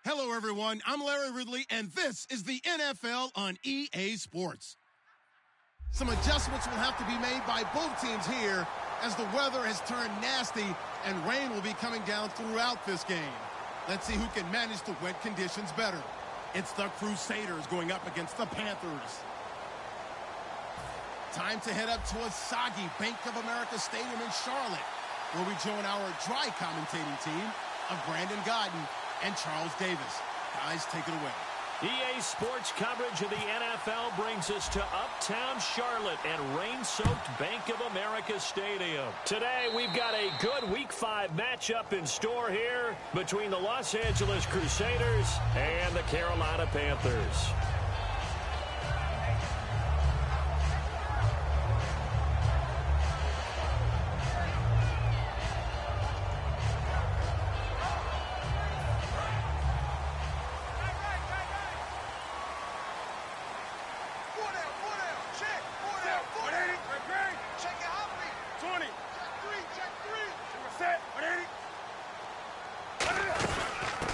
Hello, everyone. I'm Larry Ridley, and this is the NFL on EA Sports. Some adjustments will have to be made by both teams here as the weather has turned nasty and rain will be coming down throughout this game. Let's see who can manage the wet conditions better. It's the Crusaders going up against the Panthers. Time to head up to a soggy Bank of America Stadium in Charlotte, where we join our dry commentating team of Brandon Godden and Charles Davis. Guys, take it away. EA Sports coverage of the NFL brings us to uptown Charlotte and rain-soaked Bank of America Stadium. Today, we've got a good Week 5 matchup in store here between the Los Angeles Crusaders and the Carolina Panthers.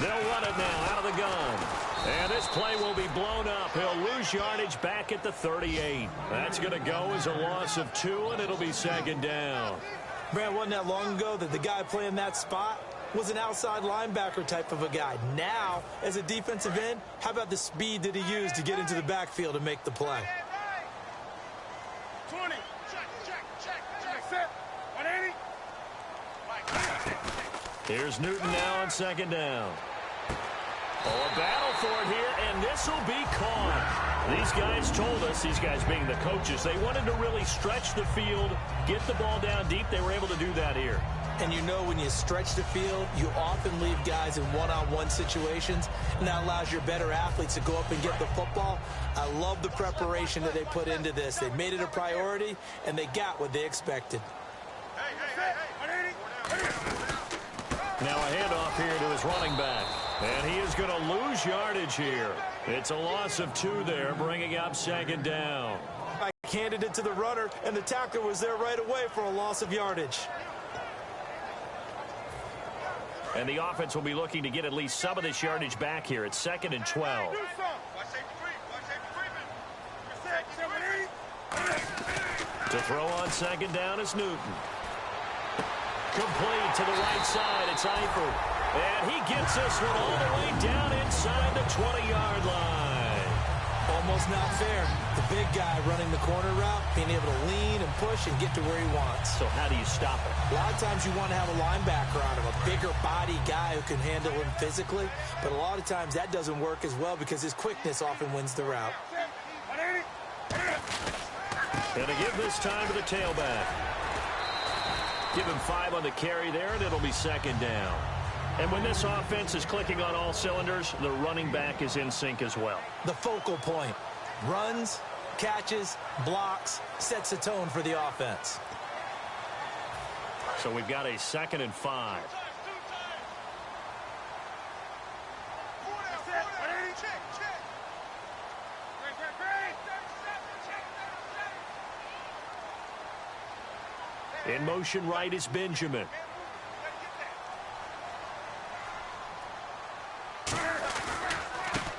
They'll run it now out of the gun. And this play will be blown up. He'll lose yardage back at the 38. That's going to go as a loss of 2, and it'll be second down. Brad, wasn't that long ago that the guy playing that spot was an outside linebacker type of a guy. Now, as a defensive end, how about the speed that he used to get into the backfield and make the play? 20. Check. Set. 180. Here's Newton now on second down. Oh, a battle for it here, and this will be caught. These guys told us, these guys being the coaches, they wanted to really stretch the field, get the ball down deep. They were able to do that here. And you know when you stretch the field, you often leave guys in one-on-one situations, and that allows your better athletes to go up and get the football. I love the preparation that they put into this. They made it a priority, and they got what they expected. Now a handoff here to his running back. And he is going to lose yardage here. It's a loss of 2 there, bringing up second down. I handed it to the runner, and the tackler was there right away for a loss of yardage. And the offense will be looking to get at least some of this yardage back here. It's 2nd and 12. To throw on second down is Newton. Complete to the right side. It's Eifert. And he gets this one all the way down inside the 20-yard line. Almost not fair. The big guy running the corner route, being able to lean and push and get to where he wants. So how do you stop it? A lot of times you want to have a linebacker on him, a bigger body guy who can handle him physically. But a lot of times that doesn't work as well because his quickness often wins the route. Going to give this time to the tailback. Give him 5 on the carry there, and it'll be second down. And when this offense is clicking on all cylinders, the running back is in sync as well. The focal point. Runs, catches, blocks, sets the tone for the offense. So we've got a 2nd and 5. In motion right is Benjamin.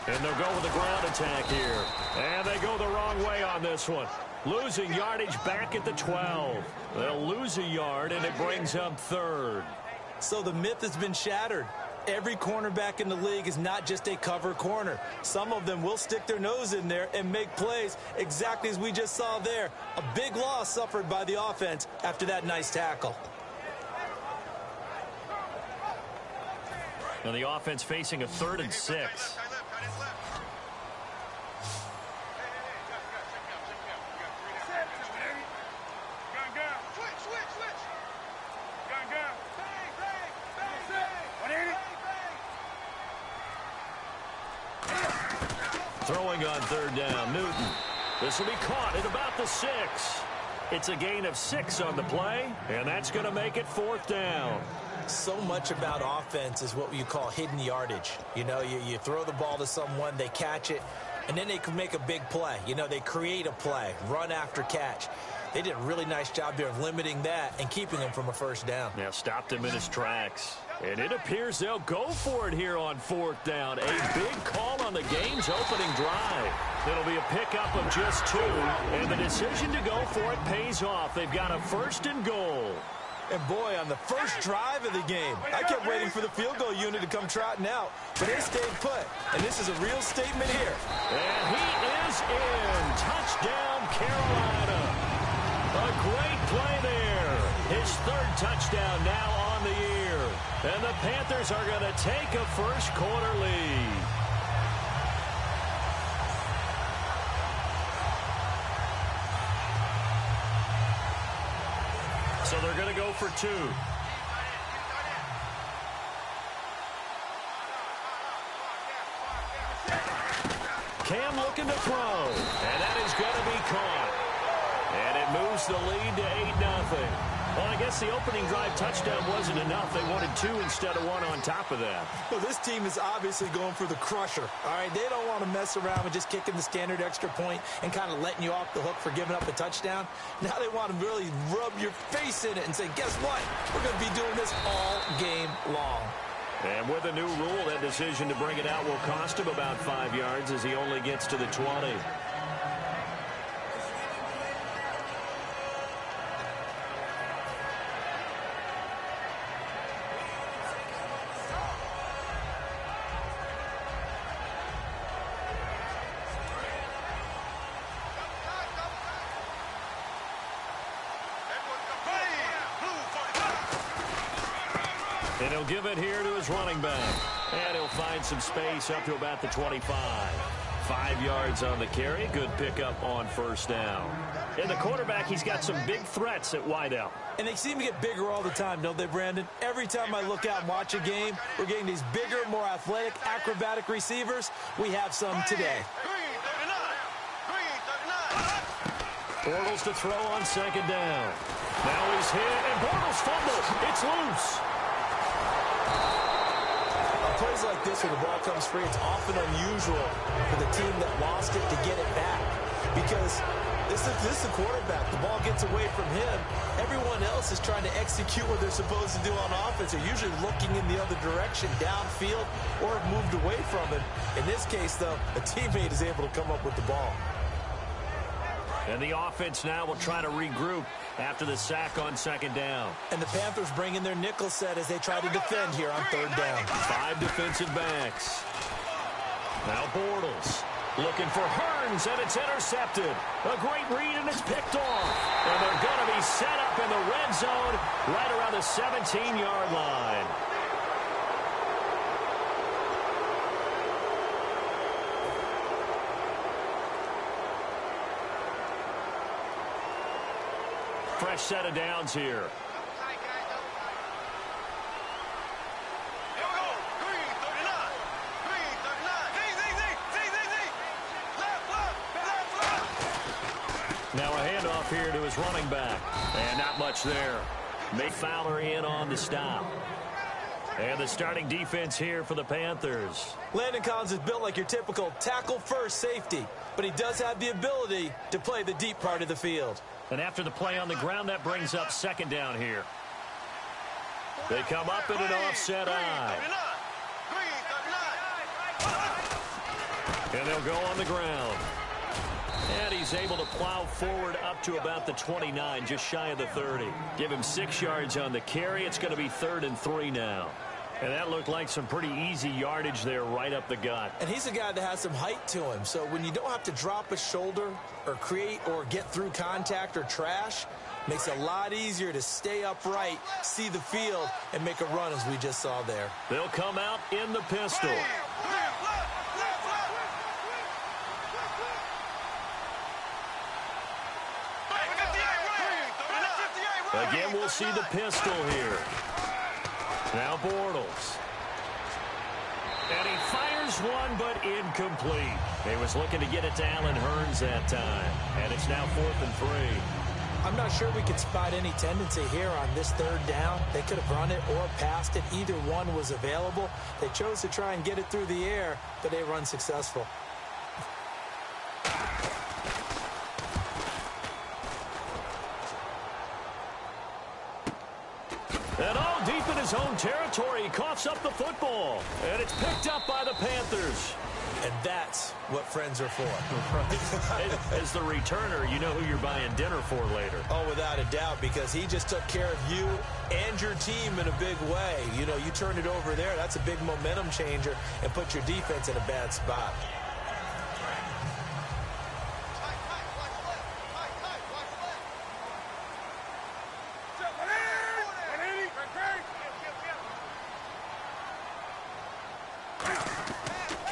And they'll go with a ground attack here. And they go the wrong way on this one. Losing yardage back at the 12. They'll lose a yard, and it brings up 3rd. So the myth has been shattered. Every cornerback in the league is not just a cover corner. Some of them will stick their nose in there and make plays exactly as we just saw there. A big loss suffered by the offense after that nice tackle. Now the offense facing a 3rd and 6. Throwing on 3rd down, Newton. This will be caught at about the 6. It's a gain of 6 on the play, and that's going to make it 4th down. So much about offense is what you call hidden yardage. You know, you throw the ball to someone, they catch it, and then they can make a big play. You know, they create a play, run after catch. They did a really nice job there of limiting that and keeping him from a first down. Yeah, stopped him in his tracks. And it appears they'll go for it here on 4th down. A big call on the game's opening drive. It'll be a pickup of just 2, and the decision to go for it pays off. They've got a 1st and goal. And boy, on the first drive of the game, I kept waiting for the field goal unit to come trotting out, but they stayed put. And this is a real statement here. And he is in. Touchdown, Carolina. A great play there. His 3rd touchdown now on the year. And the Panthers are going to take a first quarter lead. So they're going to go for 2. Cam looking to throw. And that is going to be caught. And it moves the lead to 8-0. Well, I guess the opening drive touchdown wasn't enough. They wanted 2 instead of 1 on top of that. Well, this team is obviously going for the crusher. All right, they don't want to mess around with just kicking the standard extra point and kind of letting you off the hook for giving up a touchdown. Now they want to really rub your face in it and say, guess what? We're going to be doing this all game long. And with a new rule, that decision to bring it out will cost him about 5 yards as he only gets to the 20. And he'll give it here to his running back. And he'll find some space up to about the 25. 5 yards on the carry. Good pickup on 1st down. And the quarterback, he's got some big threats at wideout. And they seem to get bigger all the time, don't they, Brandon? Every time I look out and watch a game, we're getting these bigger, more athletic, acrobatic receivers. We have some today. Bortles to throw on 2nd down. Now he's hit, and Bortles fumbles. It's loose. Plays like this where the ball comes free, it's often unusual for the team that lost it to get it back. Because this is the quarterback. The ball gets away from him. Everyone else is trying to execute what they're supposed to do on offense. They're usually looking in the other direction, downfield, or have moved away from it. In this case, though, a teammate is able to come up with the ball. And the offense now will try to regroup after the sack on 2nd down. And the Panthers bring in their nickel set as they try to defend here on 3rd down. 5 defensive backs. Now Bortles looking for Hearns, and it's intercepted. A great read, and it's picked off. And they're going to be set up in the red zone right around the 17-yard line. Fresh set of downs here. Now a handoff here to his running back. And not much there. May Fowler in on the stop. And the starting defense here for the Panthers. Landon Collins is built like your typical tackle-first safety, but he does have the ability to play the deep part of the field. And after the play on the ground, that brings up 2nd down here. They come up in an offset eye. And they'll go on the ground. And he's able to plow forward up to about the 29, just shy of the 30. Give him 6 yards on the carry. It's going to be 3rd and 3 now. And that looked like some pretty easy yardage there right up the gut. And he's a guy that has some height to him. So when you don't have to drop a shoulder or create or get through contact or trash, makes it a lot easier to stay upright, see the field, and make a run as we just saw there. They'll come out in the pistol. Again, we'll see the pistol here. Now Bortles. And he fires one, but incomplete. He was looking to get it to Allen Hearns that time. And it's now 4th and 3. I'm not sure we could spot any tendency here on this 3rd down. They could have run it or passed it. Either one was available. They chose to try and get it through the air, but they run successful. And all deep in his own territory, he coughs up the football. And it's picked up by the Panthers. And that's what friends are for. As the returner, you know who you're buying dinner for later. Oh, without a doubt, because he just took care of you and your team in a big way. You know, you turned it over there. That's a big momentum changer and put your defense in a bad spot.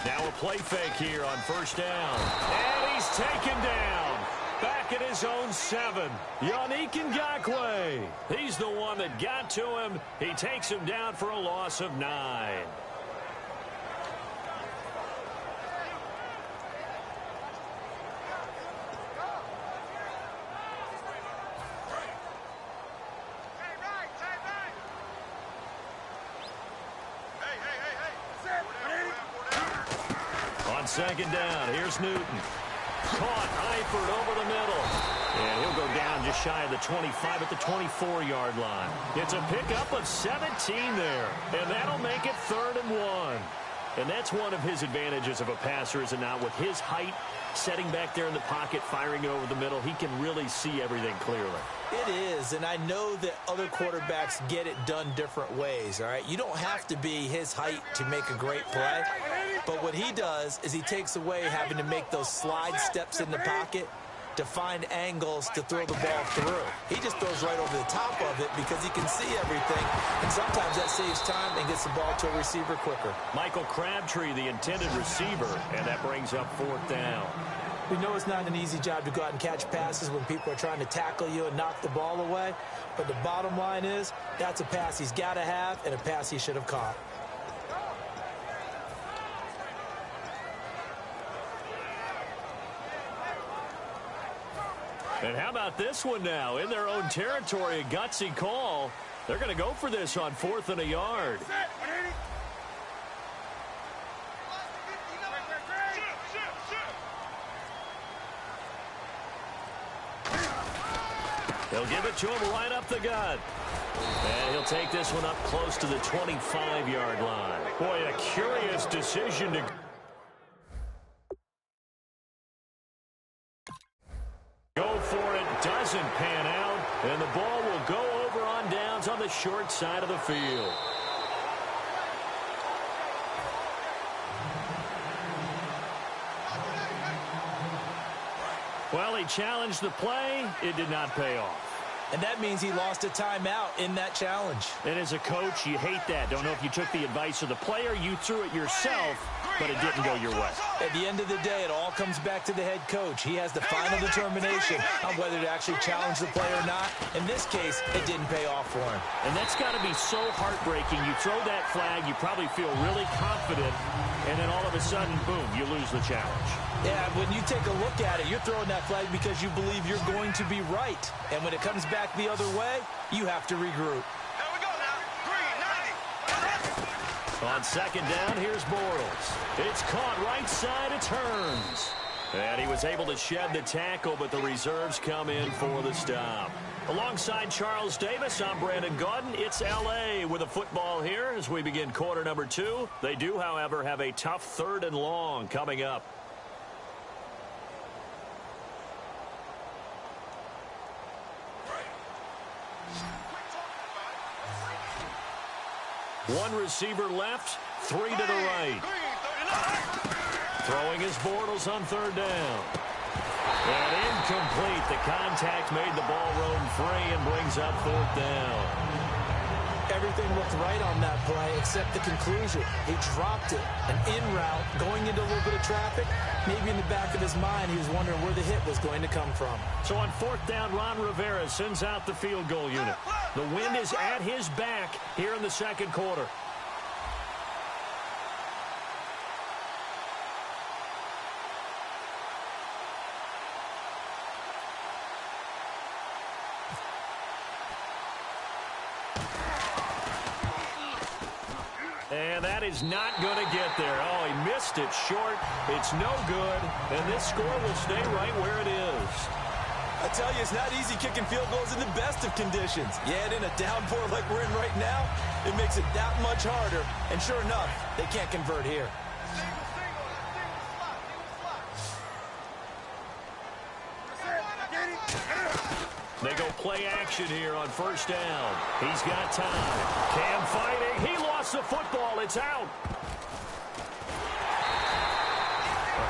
Now a play fake here on first down. And he's taken down. Back at his own 7. Yannick Ngakoue. He's the one that got to him. He takes him down for a loss of 9. On second down, here's Newton. Caught, Eifert over the middle. And he'll go down just shy of the 25 at the 24-yard line. It's a pickup of 17 there, and that'll make it 3rd and 1. And that's one of his advantages of a passer, is it not? With his height, setting back there in the pocket, firing it over the middle, he can really see everything clearly. It is, and I know that other quarterbacks get it done different ways, all right? You don't have to be his height to make a great play, but what he does is he takes away having to make those slide steps in the pocket to find angles to throw the ball through. He just throws right over the top of it because he can see everything, and sometimes that saves time and gets the ball to a receiver quicker. Michael Crabtree, the intended receiver, and that brings up 4th down. We know it's not an easy job to go out and catch passes when people are trying to tackle you and knock the ball away, but the bottom line is that's a pass he's got to have and a pass he should have caught. And how about this one now? In their own territory, a gutsy call. They're going to go for this on 4th and a yard. They'll give it to him right up the gut. And he'll take this one up close to the 25-yard line. Boy, a curious decision to go for it. Doesn't pan out. And the ball will go over on downs on the short side of the field. Well, he challenged the play. It did not pay off. And that means he lost a timeout in that challenge. And as a coach, you hate that. Don't know if you took the advice of the player, you threw it yourself, but it didn't go your way. At the end of the day, it all comes back to the head coach. He has the final determination on whether to actually challenge the play or not. In this case, it didn't pay off for him. And that's got to be so heartbreaking. You throw that flag, you probably feel really confident, and then all of a sudden, boom, you lose the challenge. Yeah, when you take a look at it, you're throwing that flag because you believe you're going to be right. And when it comes back the other way, you have to regroup. Here we go now. Green, 90. On second down, here's Bortles. It's caught right side, it turns. And he was able to shed the tackle, but the reserves come in for the stop. Alongside Charles Davis, I'm Brandon Gaudin. It's L.A. with a football here as we begin quarter number 2. They do, however, have a tough 3rd and long coming up. One receiver left, 3 to the right. Throwing his Bortles on 3rd down. And incomplete. The contact made the ball roam free and brings up 4th down. Everything looked right on that play except the conclusion. He dropped it. An in route, going into a little bit of traffic. Maybe in the back of his mind, he was wondering where the hit was going to come from. So on 4th down, Ron Rivera sends out the field goal unit. The wind is at his back here in the second quarter. And that is not going to get there. Oh, he missed it short. It's no good. And this score will stay right where it is. I tell you, it's not easy kicking field goals in the best of conditions. Yet in a downpour like we're in right now, it makes it that much harder. And sure enough, they can't convert here. They go play action here on first down. He's got time. Cam fighting. He lost the football. It's out.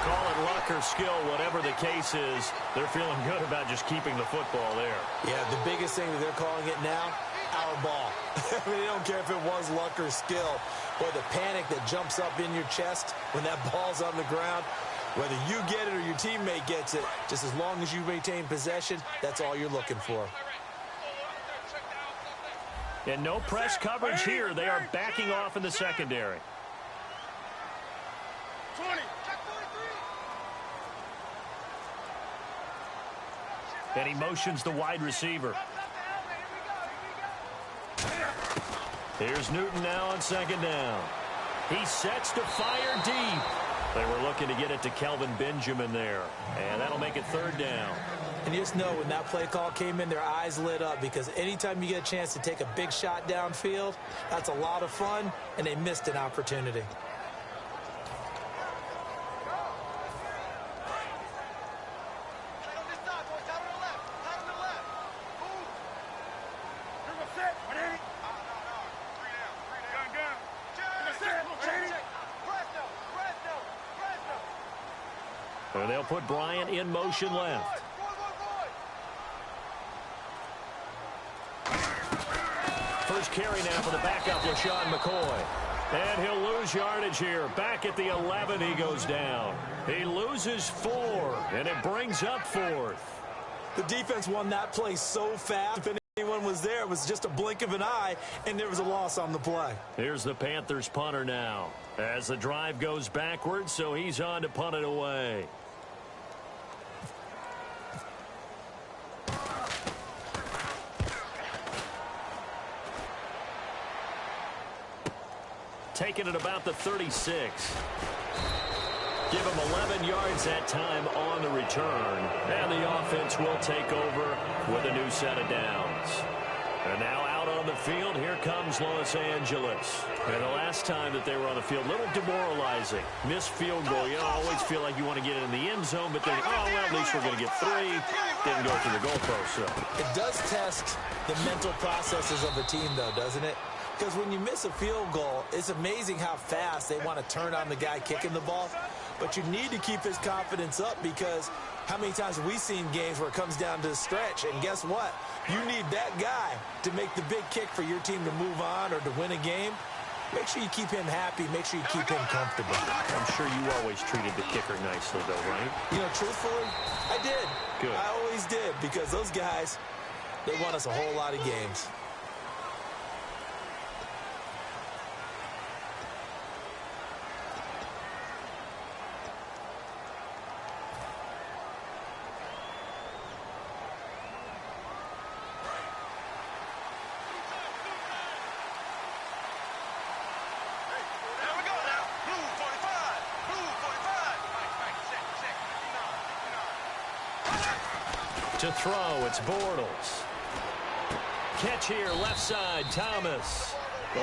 Call it luck or skill, whatever the case is, they're feeling good about just keeping the football there. Yeah, the biggest thing that they're calling it now, our ball. I mean, they don't care if it was luck or skill. Boy, the panic that jumps up in your chest when that ball's on the ground, whether you get it or your teammate gets it, just as long as you maintain possession, that's all you're looking for. And no press coverage here. They are backing off in the secondary. 20. And he motions the wide receiver. Here's Newton now on second down. He sets to fire deep. They were looking to get it to Kelvin Benjamin there. And that'll make it third down. And you just know when that play call came in, their eyes lit up, because anytime you get a chance to take a big shot downfield, that's a lot of fun, and they missed an opportunity. And they'll put Bryant in motion left. First carry now for the backup, LaShawn McCoy. And he'll lose yardage here. Back at the 11, he goes down. He loses 4, and it brings up 4th. The defense won that play so fast. If anyone was there, it was just a blink of an eye, and there was a loss on the play. Here's the Panthers punter now. As the drive goes backwards, so he's on to punt it away. Taking it about the 36. Give him 11 yards that time on the return. And the offense will take over with a new set of downs. And now out on the field, here comes Los Angeles. And the last time that they were on the field, a little demoralizing. Missed field goal. You always feel like you want to get it in the end zone, but then, oh, well, at least we're going to get 3. Didn't go through the goalpost. So it does test the mental processes of a team, though, doesn't it? Because when you miss a field goal, it's amazing how fast they want to turn on the guy kicking the ball. But you need to keep his confidence up, because how many times have we seen games where it comes down to the stretch? And guess what? You need that guy to make the big kick for your team to move on or to win a game. Make sure you keep him happy. Make sure you keep him comfortable. I'm sure you always treated the kicker nicely, though, right? You know, truthfully, I did. Good. I always did, because those guys, they won us a whole lot of games. To throw, it's Bortles. Catch here, left side, Thomas.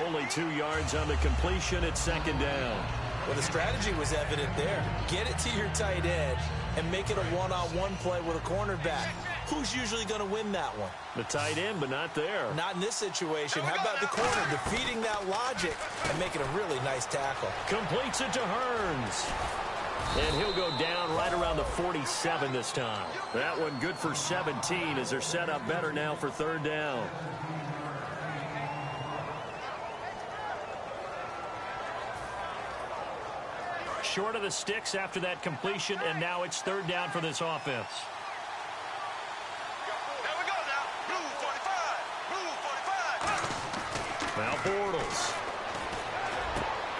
Only 2 yards on the completion at second down. Well, the strategy was evident there. Get it to your tight end and make it a one-on-one play with a cornerback. Who's usually going to win that one? The tight end, but not there. Not in this situation. How about the corner defeating that logic and making a really nice tackle? Completes it to Hearns. And he'll go down right around the 47 this time. That one good for 17 as they're set up better now for third down. Short of the sticks after that completion, and now it's third down for this offense. There we go now. Blue 45. Blue 45. Now Bortles.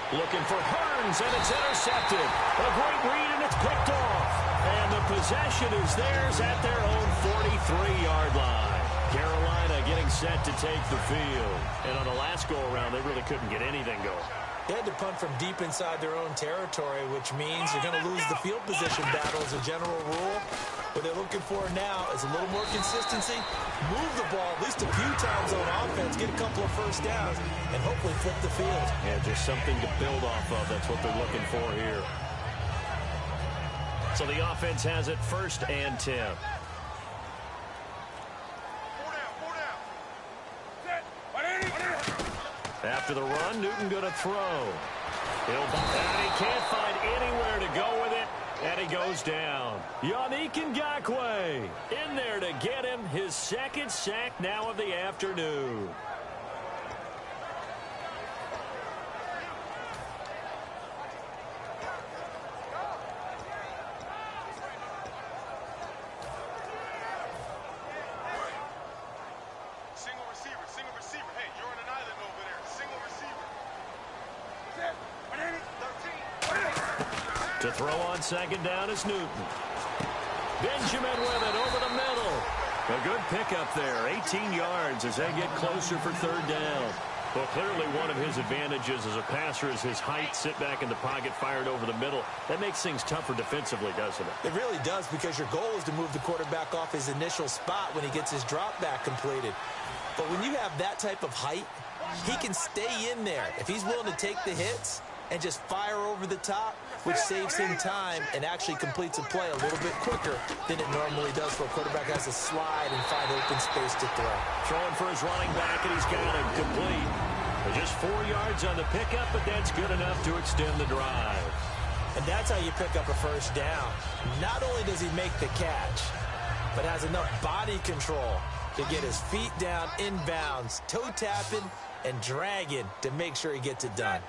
Looking for Hearns, and it's intercepted. A great read, and it's picked off. And the possession is theirs at their own 43-yard line. Carolina getting set to take the field. And on the last go-around, they really couldn't get anything going. They had to punt from deep inside their own territory, which means you're going to lose the field position battle as a general rule. What they're looking for now is a little more consistency, move the ball at least a few times on offense, get a couple of first downs, and hopefully flip the field. Yeah, just something to build off of. That's what they're looking for here. So the offense has it 1st and 10. 4 down, 4 down. Set. After the run, Newton going to throw. And he can't find anywhere to go with it, and he goes down. Yannick Ngakoue in there to get him his 2nd sack now of the afternoon. Single receiver. Hey, you're on an island over there. Single receiver. Set. 13. To throw on 2nd down is Newton. Benjamin with it over the middle. A good pickup there. 18 yards as they get closer for 3rd down. Well, clearly one of his advantages as a passer is his height. Sit back in the pocket, fired over the middle. That makes things tougher defensively, doesn't it? It really does, because your goal is to move the quarterback off his initial spot when he gets his drop back completed. But when you have that type of height, he can stay in there. If he's willing to take the hits and just fire over the top, which saves him time and actually completes a play a little bit quicker than it normally does, where a quarterback has to slide and find open space to throw. Throwing for his running back, and he's got him complete. Just 4 yards on the pickup, but that's good enough to extend the drive. And that's how you pick up a 1st down. Not only does he make the catch, but has enough body control to get his feet down inbounds, toe tapping and dragging to make sure he gets it done.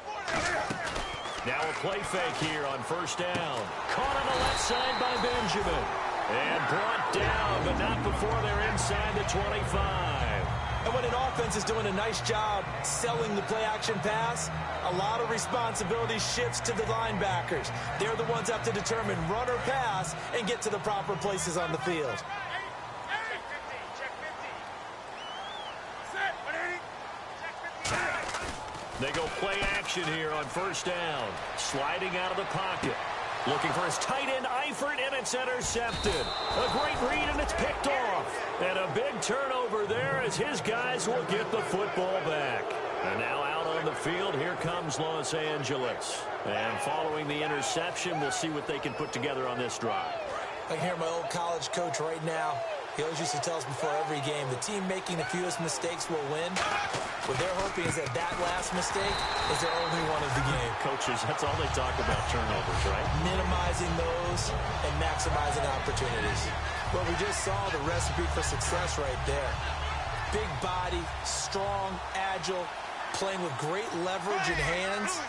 Now a play fake here on 1st down. Caught on the left side by Benjamin. And brought down, but not before they're inside the 25. And when an offense is doing a nice job selling the play-action pass, a lot of responsibility shifts to the linebackers. They're the ones that have to determine run or pass and get to the proper places on the field. They go play action here on 1st down. Sliding out of the pocket. Looking for his tight end, Eifert, and it's intercepted. A great read, and it's picked off. And a big turnover there as his guys will get the football back. And now out on the field, here comes Los Angeles. And following the interception, we'll see what they can put together on this drive. I can hear my old college coach right now. He always used to tell us before every game, the team making the fewest mistakes will win. What they're hoping is that that last mistake is their only one of the game. Coaches, that's all they talk about, turnovers, right? Minimizing those and maximizing opportunities. Well, we just saw the recipe for success right there. Big body, strong, agile, playing with great leverage in hands.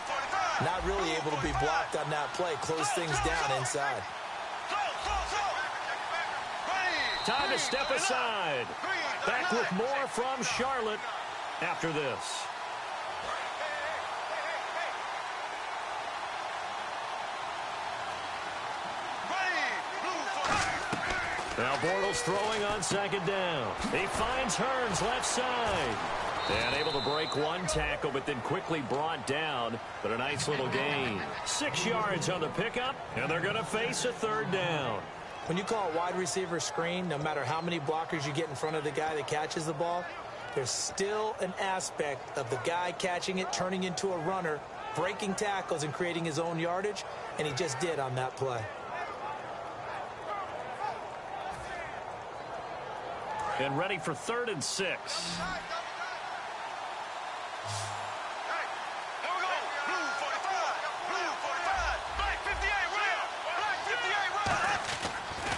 Not really able to be blocked on that play. Close things down inside. Time to step aside. Back with more from Charlotte after this. Now Bortles throwing on 2nd down. He finds Hearns left side. And able to break one tackle, but then quickly brought down. But a nice little gain. 6 yards on the pickup, and they're going to face a 3rd down. When you call a wide receiver screen, no matter how many blockers you get in front of the guy that catches the ball, there's still an aspect of the guy catching it, turning into a runner, breaking tackles and creating his own yardage, and he just did on that play. And ready for 3rd and 6.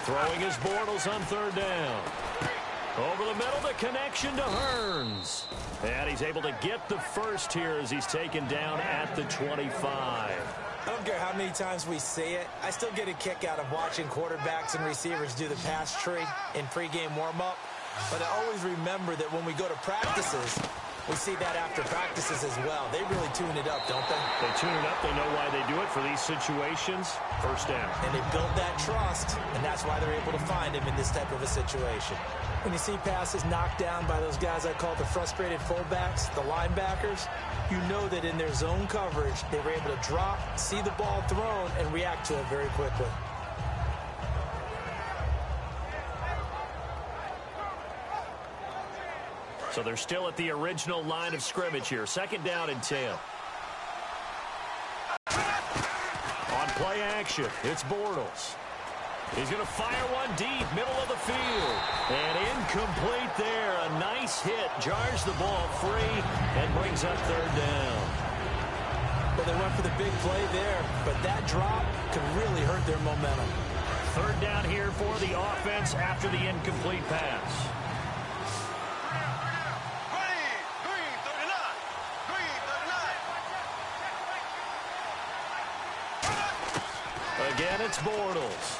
Throwing his Bortles on 3rd down. Over the middle, the connection to Hearns. And he's able to get the first here as he's taken down at the 25. I don't care how many times we say it, I still get a kick out of watching quarterbacks and receivers do the pass tree in pregame warm-up. But I always remember that when we go to practices, We see that after practices as well. They really tune it up, don't they? They tune it up. They know why they do it for these situations. First down. And they build that trust, and that's why they're able to find him in this type of a situation. When you see passes knocked down by those guys I call the frustrated fullbacks, the linebackers, you know that in their zone coverage, they were able to drop, see the ball thrown, and react to it very quickly. So they're still at the original line of scrimmage here. Second down and 10. On play action, it's Bortles. He's going to fire one deep, middle of the field. And incomplete there. A nice hit. Jars the ball free and brings up third down. Well, they went for the big play there, but that drop could really hurt their momentum. Third down here for the offense after the incomplete pass. Again, it's Bortles.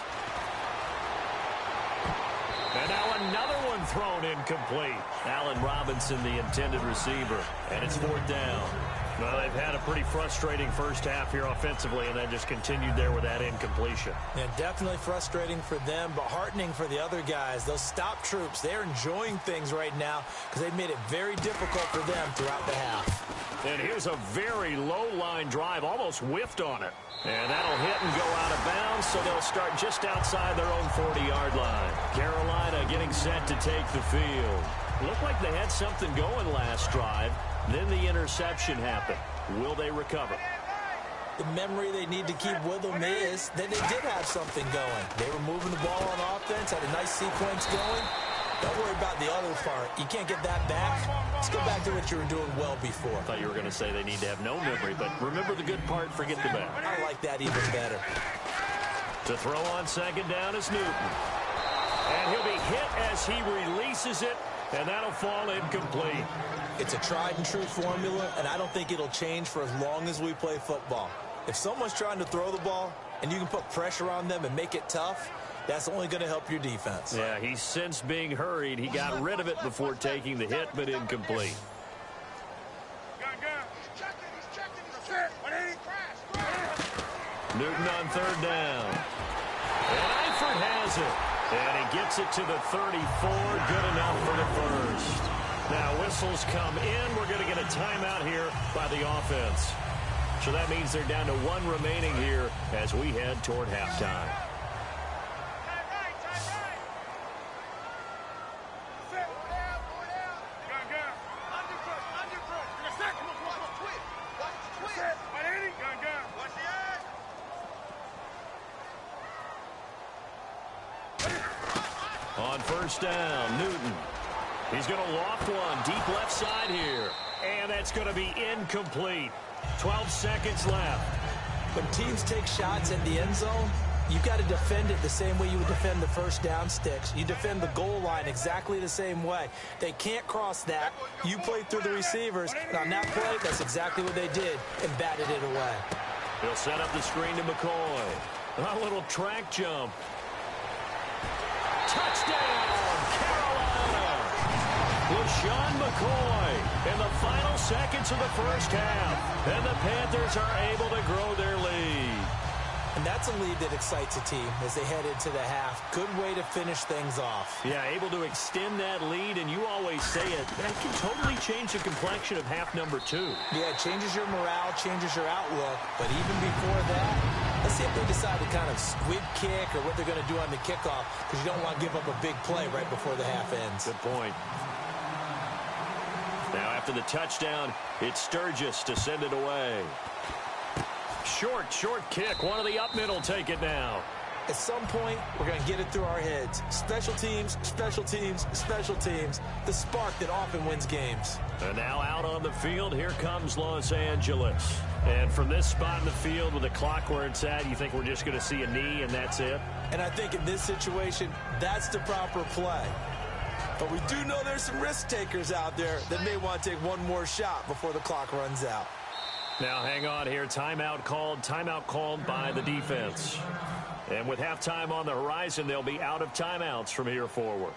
And now another one thrown incomplete. Allen Robinson, the intended receiver. And it's fourth down. Well, they've had a pretty frustrating first half here offensively, and then just continued there with that incompletion. Yeah, definitely frustrating for them, but heartening for the other guys. Those stop troops, they're enjoying things right now because they've made it very difficult for them throughout the half. And here's a very low-line drive, almost whiffed on it. And that'll hit and go out of bounds, so they'll start just outside their own 40-yard line. Carolina getting set to take the field. Looked like they had something going last drive. Then the interception happened. Will they recover? The memory they need to keep with them is that they did have something going. They were moving the ball on offense, had a nice sequence going. Don't worry about the other part. You can't get that back. Let's go back to what you were doing well before. I thought you were going to say they need to have no memory, but remember the good part, forget the bad. I like that even better. To throw on second down is Newton. And he'll be hit as he releases it, and that'll fall incomplete. It's a tried and true formula, and I don't think it'll change for as long as we play football. If someone's trying to throw the ball and you can put pressure on them and make it tough, that's only going to help your defense. Yeah, he's since being hurried. He got rid of it before taking the hit, but incomplete. Newton on third down. And Eifert has it. And he gets it to the 34. Good enough for the first. Now whistles come in. We're going to get a timeout here by the offense. So that means they're down to one remaining here as we head toward halftime. On first down, Newton. He's going to loft one deep left side here. And that's going to be incomplete. 12 seconds left. When teams take shots at the end zone, you've got to defend it the same way you would defend the first down sticks. You defend the goal line exactly the same way. They can't cross that. You play through the receivers. And on that play, that's exactly what they did and batted it away. He'll set up the screen to McCoy. A little track jump. Touchdown, Carolina! LaShawn McCoy in the final seconds of the first half. And the Panthers are able to grow their lead. And that's a lead that excites a team as they head into the half. Good way to finish things off. Yeah, able to extend that lead, and you always say it, that can totally change the complexion of half number two. Yeah, it changes your morale, changes your outlook. But even before that, let's see if they decide to kind of squib kick or what they're going to do on the kickoff, because you don't want to give up a big play right before the half ends. Good point. Now after the touchdown, it's Sturgis to send it away. Short kick. One of the up middle take it now. At some point, we're going to get it through our heads. Special teams, special teams, special teams. The spark that often wins games. And now out on the field, here comes Los Angeles. And from this spot in the field with the clock where it's at, you think we're just going to see a knee and that's it? And I think in this situation, that's the proper play. But we do know there's some risk takers out there that may want to take one more shot before the clock runs out. Now hang on here. Timeout called by the defense. And with halftime on the horizon, they'll be out of timeouts from here forward.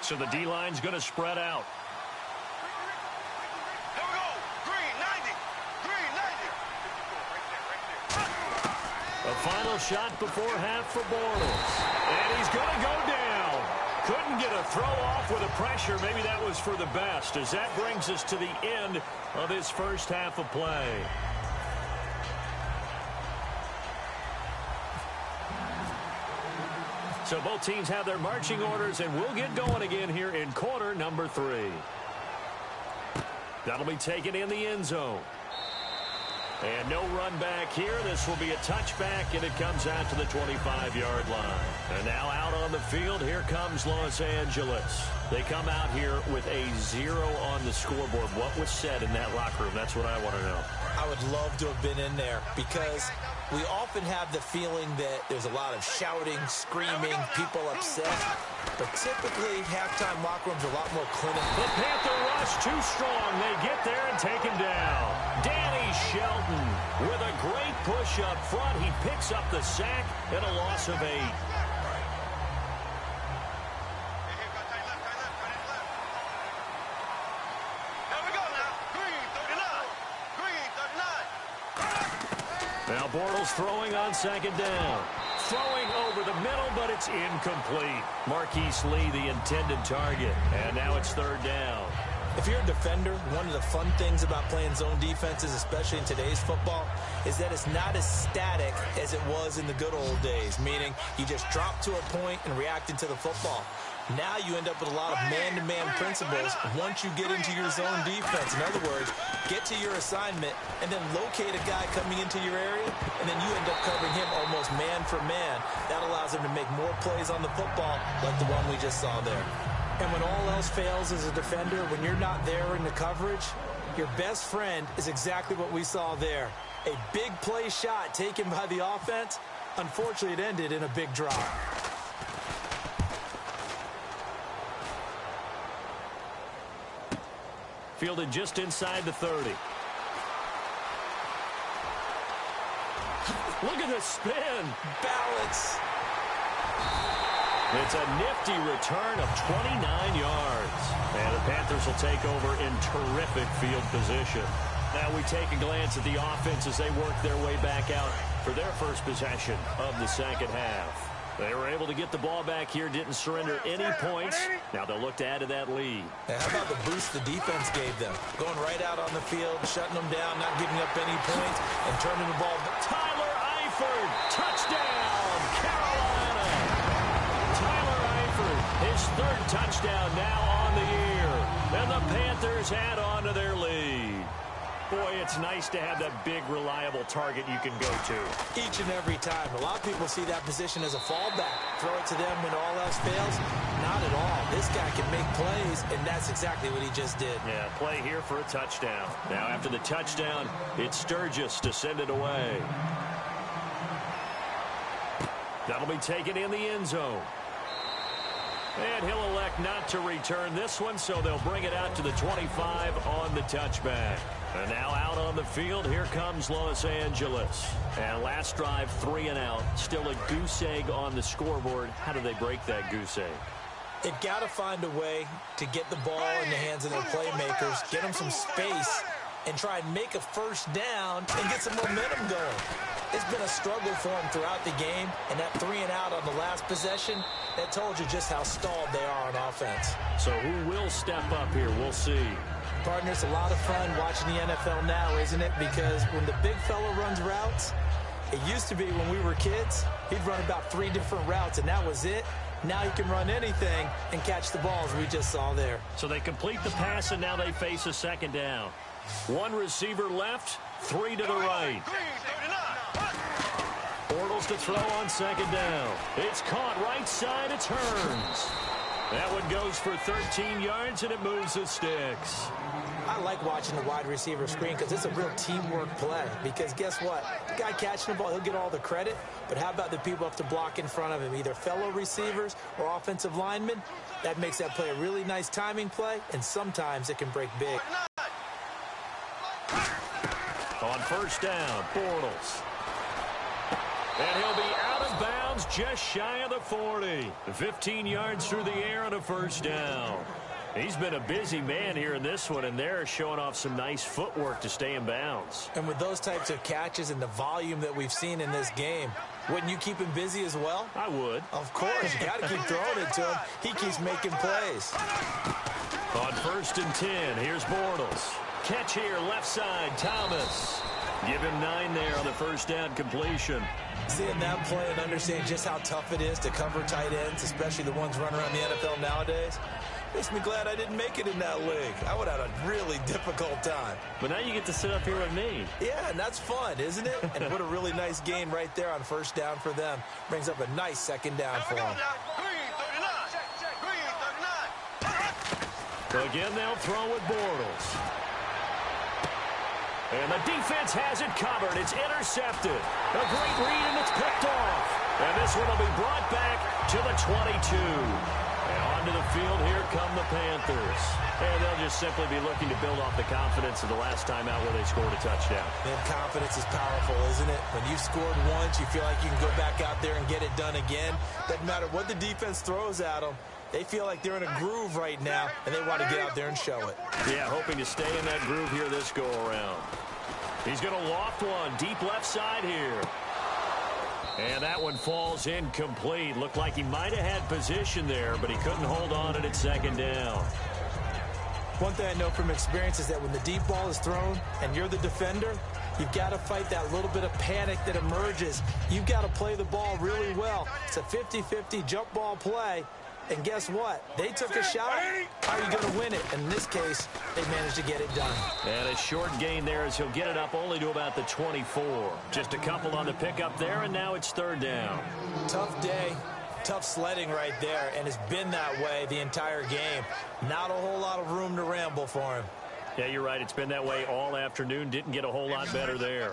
So the D-line's going to spread out. Here we go. Green, 90. Green, 90. A final shot before half for Bortles. And he's going to go down. Couldn't get a throw off with the pressure. Maybe that was for the best, as that brings us to the end of his first half of play. So both teams have their marching orders, and we'll get going again here in quarter number 3. That'll be taken in the end zone. And no run back here. This will be a touchback, and it comes out to the 25-yard line. And now out on the field, here comes Los Angeles. They come out here with a 0 on the scoreboard. What was said in that locker room? That's what I want to know. I would love to have been in there because we often have the feeling that there's a lot of shouting, screaming, people upset. But typically, halftime locker rooms are a lot more clinical. The Panther rush too strong. They get there and take him down. Danny Shelton with a great push up front. He picks up the sack and a loss of 8. Now Bortles throwing on second down. Throwing over the middle, but it's incomplete. Marquise Lee, the intended target. And now it's third down. If you're a defender, one of the fun things about playing zone defenses, especially in today's football, is that it's not as static as it was in the good old days, meaning you just drop to a point and react into the football. Now you end up with a lot of man-to-man principles once you get into your zone defense. In other words, get to your assignment and then locate a guy coming into your area, and then you end up covering him almost man for man. That allows him to make more plays on the football like the one we just saw there. And when all else fails as a defender, when you're not there in the coverage, your best friend is exactly what we saw there. A big play shot taken by the offense. Unfortunately, it ended in a big drop. Fielded just inside the 30. Look at the spin. Balance. It's a nifty return of 29 yards. And the Panthers will take over in terrific field position. Now we take a glance at the offense as they work their way back out for their first possession of the second half. They were able to get the ball back here, didn't surrender any points. Now they'll look to add to that lead. And how about the boost the defense gave them? Going right out on the field, shutting them down, not giving up any points, and turning the ball back. Tyler Eifert, touchdown, Carolina. Tyler Eifert, his third touchdown now on the year. And the Panthers add on to their lead. Boy, it's nice to have that big, reliable target you can go to. Each and every time. A lot of people see that position as a fallback. Throw it to them when all else fails. Not at all. This guy can make plays, and that's exactly what he just did. Yeah, play here for a touchdown. Now, after the touchdown, it's Sturgis to send it away. That'll be taken in the end zone. And he'll elect not to return this one, so they'll bring it out to the 25 on the touchback. And now out on the field, here comes Los Angeles. And last drive, 3 and out. Still a goose egg on the scoreboard. How do they break that goose egg? They've got to find a way to get the ball in the hands of their playmakers, get them some space, and try and make a first down and get some momentum going. It's been a struggle for them throughout the game, and that 3 and out on the last possession, that told you just how stalled they are on offense. So who will step up here? We'll see. Partner, it's a lot of fun watching the NFL now, isn't it? Because when the big fella runs routes, it used to be when we were kids, he'd run about 3 different routes, and that was it. Now he can run anything and catch the balls we just saw there. So they complete the pass, and now they face a second down. 1 receiver left, 3 to the right. Bortles to throw on second down. It's caught right side. It turns. That one goes for 13 yards, and it moves the sticks. I like watching the wide receiver screen because it's a real teamwork play. Because guess what? The guy catching the ball, he'll get all the credit. But how about the people up to block in front of him, either fellow receivers or offensive linemen? That makes that play a really nice timing play, and sometimes it can break big. On first down, Bortles. And he'll be out of bounds just shy of the 40. 15 yards through the air and a first down. He's been a busy man here in this one, and they're showing off some nice footwork to stay in bounds. And with those types of catches and the volume that we've seen in this game, wouldn't you keep him busy as well? I would. Of course. You got to keep throwing it to him. He keeps making plays. On 1st and 10, here's Bortles. Catch here, left side, Thomas. Give him 9 there on the first down completion. Seeing that play and understanding just how tough it is to cover tight ends, especially the ones running around the NFL nowadays, makes me glad I didn't make it in that league. I would have had a really difficult time. But now you get to sit up here with me. Yeah, and that's fun, isn't it? And what a really nice gain right there on first down for them. Brings up a nice second down for them. Again, they'll throw with Bortles. And the defense has it covered. It's intercepted. A great read, and it's picked off. And this one will be brought back to the 22. And onto the field, here come the Panthers. And they'll just simply be looking to build off the confidence of the last time out where they scored a touchdown. And confidence is powerful, isn't it? When you've scored once, you feel like you can go back out there and get it done again. Doesn't matter what the defense throws at them. They feel like they're in a groove right now, and they want to get out there and show it. Yeah, hoping to stay in that groove here this go-around. He's going to loft one deep left side here. And that one falls incomplete. Looked like he might have had position there, but he couldn't hold on to it at second down. One thing I know from experience is that when the deep ball is thrown and you're the defender, you've got to fight that little bit of panic that emerges. You've got to play the ball really well. It's a 50-50 jump ball play. And guess what? They took a shot. How are you going to win it? And in this case, they managed to get it done. And a short gain there as he'll get it up only to about the 24. Just a couple on the pickup there, and now it's third down. Tough day. Tough sledding right there, and it's been that way the entire game. Not a whole lot of room to ramble for him. Yeah, you're right. It's been that way all afternoon. Didn't get a whole lot better there.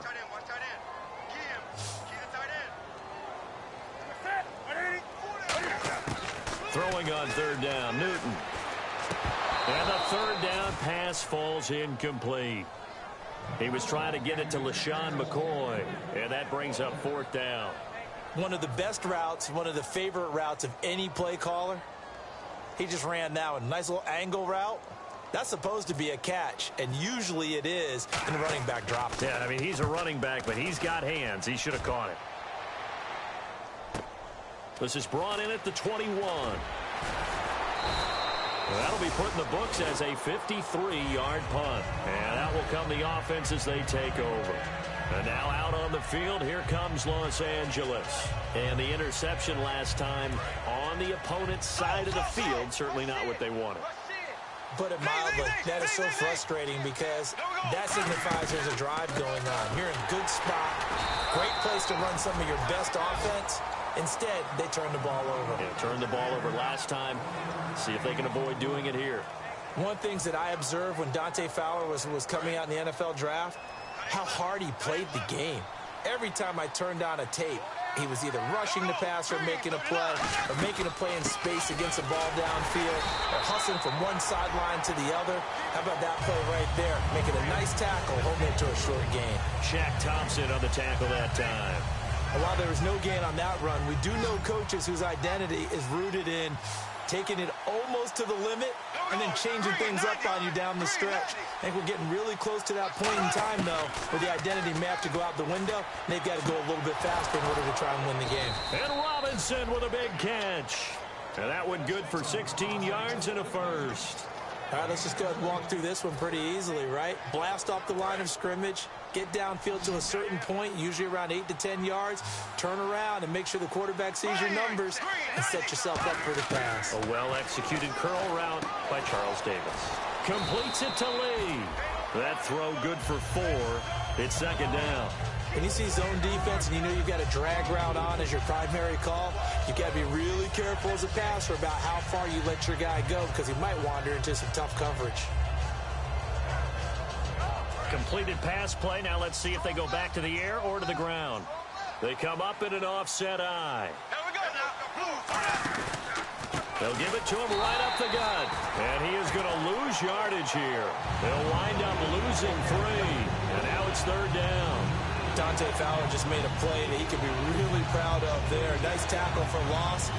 Throwing on third down, Newton. And the third down pass falls incomplete. He was trying to get it to LaShawn McCoy, and that brings up fourth down. One of the best routes, one of the favorite routes of any play caller. He just ran that one. Nice little angle route. That's supposed to be a catch, and usually it is, and the running back dropped it. Yeah, I mean, he's a running back, but he's got hands. He should have caught it. This is brought in at the 21. That'll be put in the books as a 53-yard punt. And that will come the offense as they take over. And now out on the field, here comes Los Angeles. And the interception last time on the opponent's side of the field, certainly not what they wanted. Put it mildly, that is so frustrating because that signifies there's a drive going on. You're in a good spot, great place to run some of your best offense. Instead, they turn the ball over. Yeah, turned the ball over last time. See if they can avoid doing it here. One of the things that I observed when Dante Fowler was coming out in the NFL draft, how hard he played the game. Every time I turned on a tape, he was either rushing the passer, making a play, or making a play in space against a ball downfield, or hustling from one sideline to the other. How about that play right there? Making a nice tackle, holding it to a short gain. Shaq Thompson on the tackle that time. While there was no gain on that run, we do know coaches whose identity is rooted in taking it almost to the limit and then changing things up on you down the stretch. I think we're getting really close to that point in time, though, where the identity may have to go out the window, and they've got to go a little bit faster in order to try and win the game. And Robinson with a big catch. And that one good for 16 yards and a first. All right, let's just go ahead and walk through this one pretty easily, right? Blast off the line of scrimmage, get downfield to a certain point, usually around 8 to 10 yards, turn around and make sure the quarterback sees your numbers and set yourself up for the pass. A well-executed curl route by Charles Davis. Completes it to Lee. That throw good for 4. It's second down. When you see zone defense and you know you've got a drag route on as your primary call, you've got to be really careful as a passer about how far you let your guy go because he might wander into some tough coverage. Completed pass play. Now let's see if they go back to the air or to the ground. They come up in an offset eye. They'll give it to him right up the gut. And he is going to lose yardage here. They'll wind up losing 3. And now it's third down. Dante Fowler just made a play that he could be really proud of there. Nice tackle for loss,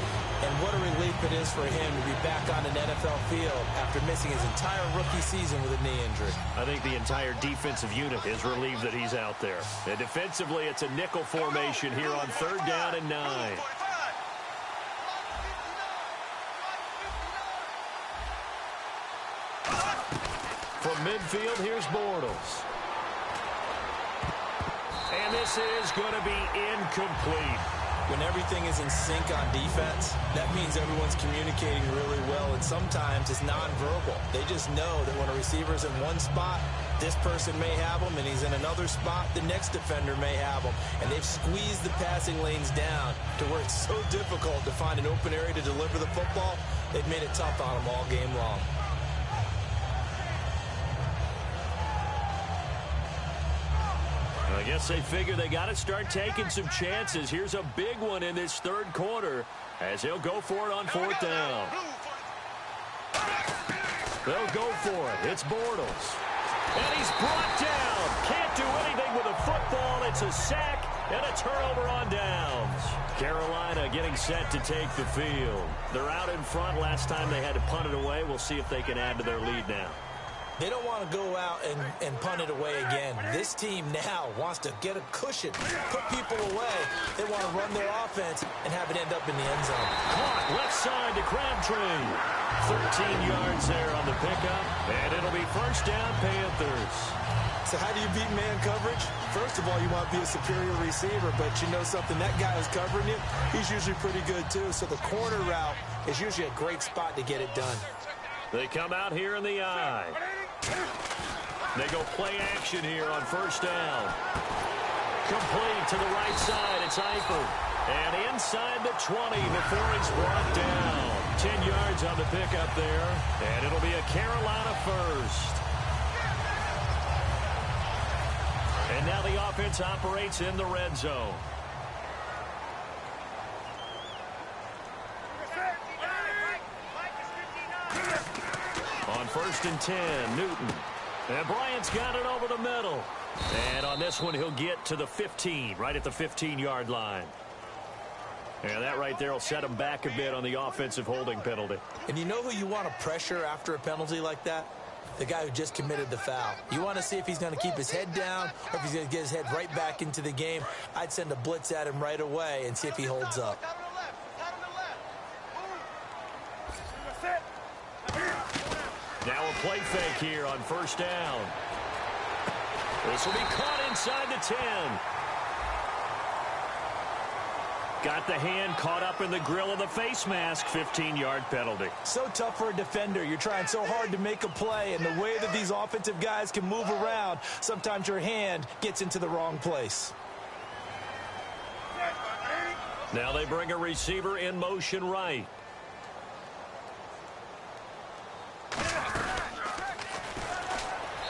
and what a relief it is for him to be back on an NFL field after missing his entire rookie season with a knee injury. I think the entire defensive unit is relieved that he's out there. And defensively, it's a nickel formation here on 3rd down and 9. From midfield, here's Bortles. And this is going to be incomplete. When everything is in sync on defense, that means everyone's communicating really well, and sometimes it's nonverbal. They just know that when a receiver's in one spot, this person may have him, and he's in another spot, the next defender may have him. And they've squeezed the passing lanes down to where it's so difficult to find an open area to deliver the football. They've made it tough on them all game long. I guess they figure they got to start taking some chances. Here's a big one in this 3rd quarter as he'll go for it on 4th down. They'll go for it. It's Bortles. And he's brought down. Can't do anything with a football. It's a sack and a turnover on downs. Carolina getting set to take the field. They're out in front. Last time they had to punt it away. We'll see if they can add to their lead now. They don't want to go out and punt it away again. This team now wants to get a cushion, put people away. They want to run their offense and have it end up in the end zone. Caught left side to Crabtree. 13 yards there on the pickup, and it'll be 1st down Panthers. So how do you beat man coverage? First of all, you want to be a superior receiver, but you know something, that guy who's covering you, he's usually pretty good too. So the corner route is usually a great spot to get it done. They come out here in the eye. They go play action here on 1st down. Complete to the right side. It's Eifert. And inside the 20 before he's brought down. 10 yards on the pickup there. And it'll be a Carolina 1st. And now the offense operates in the red zone. On 1st and 10, Newton. And Bryant's got it over the middle. And on this one, he'll get to the 15, right at the 15-yard line. And that right there will set him back a bit on the offensive holding penalty. And you know who you want to pressure after a penalty like that? The guy who just committed the foul. You want to see if he's going to keep his head down or if he's going to get his head right back into the game. I'd send a blitz at him right away and see if he holds up. Now a play fake here on 1st down. This will be caught inside the 10. Got the hand caught up in the grill of the face mask. 15-yard penalty. So tough for a defender. You're trying so hard to make a play, and the way that these offensive guys can move around, sometimes your hand gets into the wrong place. Now they bring a receiver in motion right.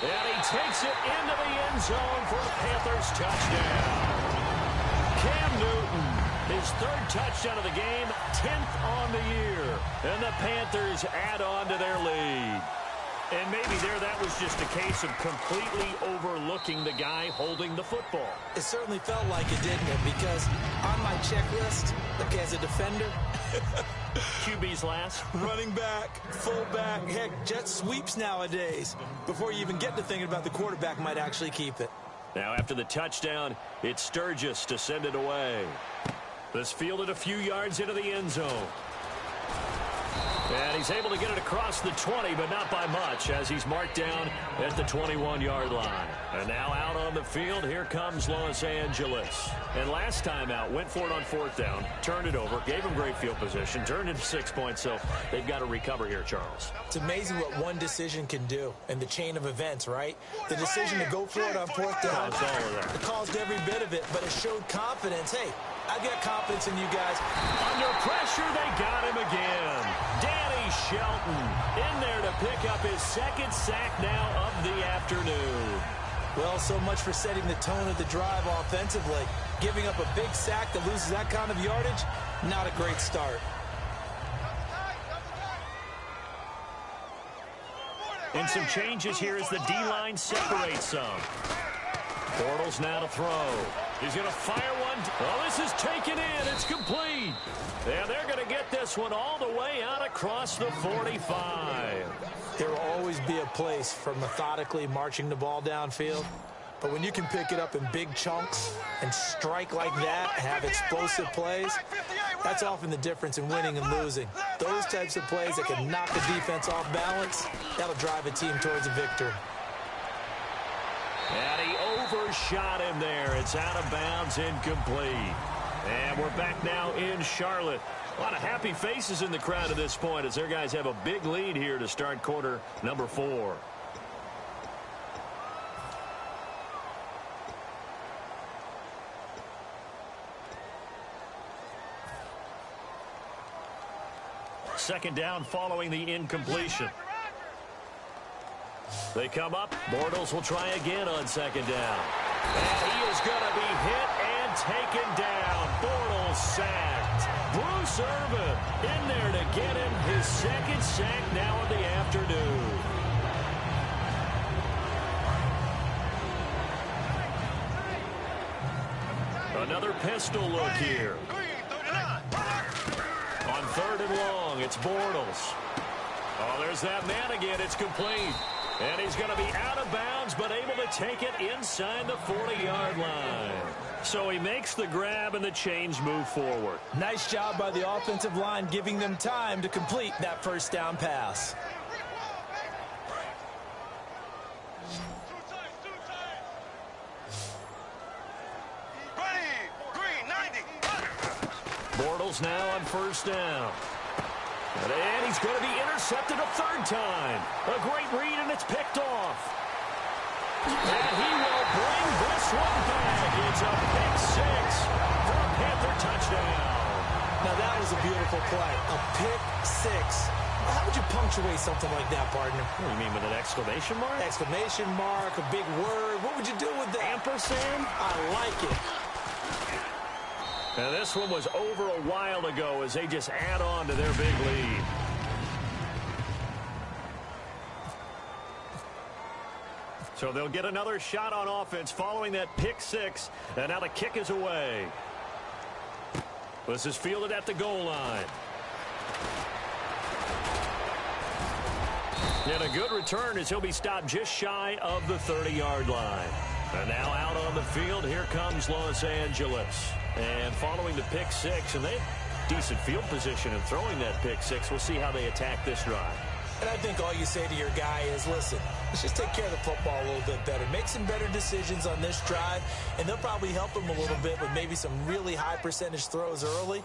And he takes it into the end zone for a Panthers touchdown. Cam Newton, his 3rd touchdown of the game, 10th on the year. And the Panthers add on to their lead. And maybe that was just a case of completely overlooking the guy holding the football. It certainly felt like it, didn't it? Because on my checklist, look, as a defender, QB's last. running back, fullback, heck, jet sweeps nowadays. Before you even get to thinking about the quarterback might actually keep it. Now after the touchdown, it's Sturgis to send it away. This fielded a few yards into the end zone. And he's able to get it across the 20, but not by much, as he's marked down at the 21-yard line. And now out on the field, here comes Los Angeles. And last time out, went for it on 4th down, turned it over, gave him great field position, turned it 6 points, so they've got to recover here, Charles. It's amazing what one decision can do in the chain of events, right? The decision to go for it on 4th down, Caused all of that. it caused every bit of it, but it showed confidence. Hey, I've got confidence in you guys. Under pressure, they got him again. Danny Shelton in there to pick up his 2nd sack now of the afternoon. Well, so much for setting the tone of the drive offensively. Giving up a big sack that loses that kind of yardage, not a great start. And some changes here as the D-line separates some. Bortles now to throw. He's going to fire one. Oh, this is taken in. It's complete. And they're going to get this one all the way out across the 45. There will always be a place for methodically marching the ball downfield. But when you can pick it up in big chunks and strike like that, have explosive plays, that's often the difference in winning and losing. Those types of plays that can knock the defense off balance, that'll drive a team towards a victory. And he overshot him there. It's out of bounds, incomplete. And we're back now in Charlotte. A lot of happy faces in the crowd at this point as their guys have a big lead here to start quarter number 4. Second down following the incompletion. They come up. Bortles will try again on second down. And he is going to be hit and taken down. Bortles sacked. Bruce Irvin in there to get him his second sack now in the afternoon. Another pistol look here. On third and long, it's Bortles. Oh, there's that man again. It's complete. And he's going to be out of bounds, but able to take it inside the 40-yard line. So he makes the grab, and the chains move forward. Nice job by the offensive line, giving them time to complete that first down pass. Bortles now on first down. And he's going to be intercepted a third time. A great read, and it's picked off. And he will bring this one back. It's a pick six for a Panther touchdown. Now, that was a beautiful play. A pick six. How would you punctuate something like that, partner? What do you mean, with an exclamation mark? Exclamation mark, a big word. What would you do with that? Ampersand? I like it. And this one was over a while ago as they just add on to their big lead. So they'll get another shot on offense following that pick six. And now the kick is away. This is fielded at the goal line. And a good return as he'll be stopped just shy of the 30-yard line. And now out on the field, here comes Los Angeles. And following the pick six, and they have decent field position in throwing that pick six. We'll see how they attack this drive. And I think all you say to your guy is, listen, let's just take care of the football a little bit better. Make some better decisions on this drive, and they'll probably help him a little bit with maybe some really high percentage throws early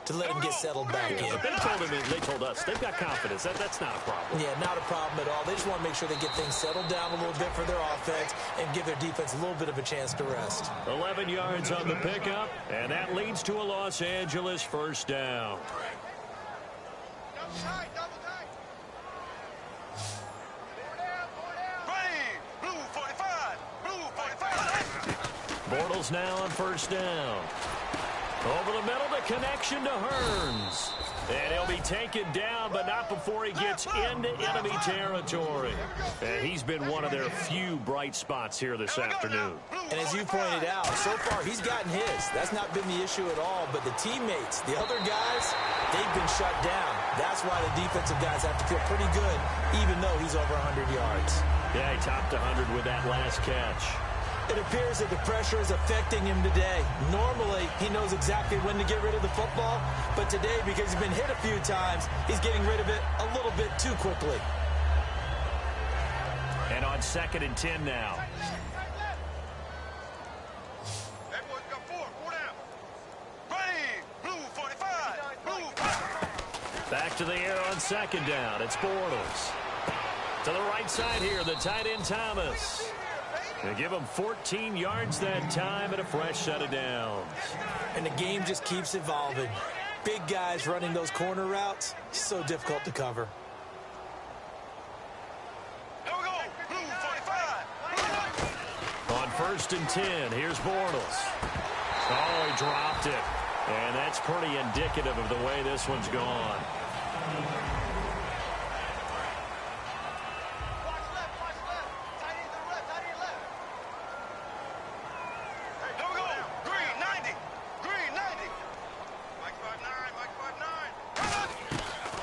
to let him get settled back in. They told us they've got confidence. That's not a problem. Yeah, not a problem at all. They just want to make sure they get things settled down a little bit for their offense and give their defense a little bit of a chance to rest. 11 yards on the pickup, and that leads to a Los Angeles first down. Bortles now on first down. Over the middle, the connection to Hearns. And he'll be taken down, but not before he gets into enemy territory. And he's been one of their few bright spots here this afternoon. And as you pointed out, so far he's gotten his. That's not been the issue at all. But the teammates, the other guys, they've been shut down. That's why the defensive guys have to feel pretty good, even though he's over 100 yards. Yeah, he topped 100 with that last catch. It appears that the pressure is affecting him today. Normally, he knows exactly when to get rid of the football, but today, because he's been hit a few times, he's getting rid of it a little bit too quickly. And on 2nd and 10 now. Back to the air on 2nd down. It's Bortles. To the right side here, the tight end Thomas. They give him 14 yards that time and a fresh set of downs. And the game just keeps evolving. Big guys running those corner routes, so difficult to cover. On 1st and 10, here's Bortles. Oh, he dropped it. And that's pretty indicative of the way this one's gone.